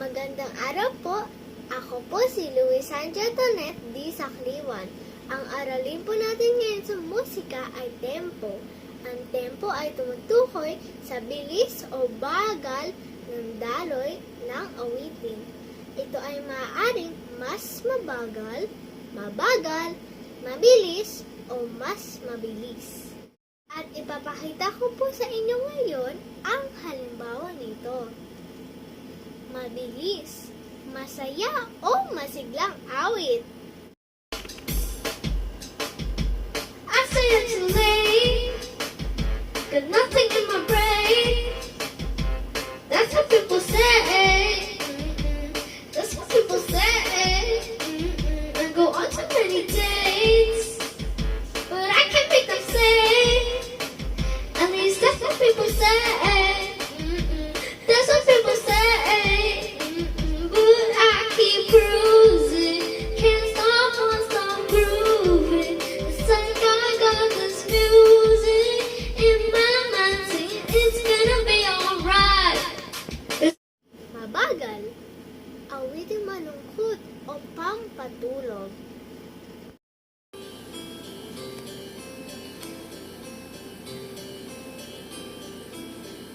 Magandang araw po. Ako po si Luisandra Tonet D. Sakliwan. Ang aralin po natin ngayon sa musika ay tempo. Ang tempo ay tumutukoy sa bilis o bagal ng daloy ng awitin. Ito ay maaaring mas mabagal, mabagal, mabilis, o mas mabilis. At ipapakita ko po sa inyo ngayon ang halimbawa nito. Mabilis, masaya o masiglang awit. I say it's too late, got nothing in my brain. That's what people say. That's what people say. I go on too many dates, but I can't make them say. At least that's what people say. That's what people say. But I keep cruising, can't stop, won't stop grooving. It's like I got this music in my mind saying it's gonna be alright. Mabagal, awiting malungkot o pampatulog.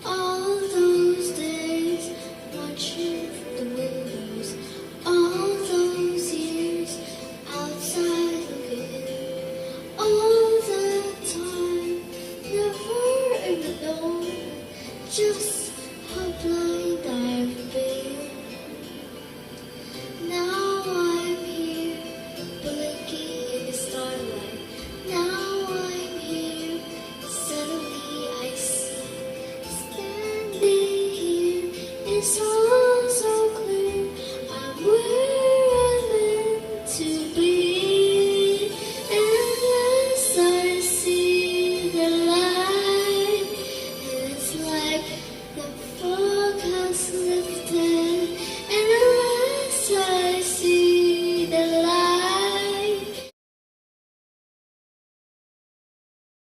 All those days watching from the windows, all those years outside looking, all the time, never ever known just how blind I've been. Now I'm here, blinking in the starlight. Now I'm here, suddenly I see. Standing here is all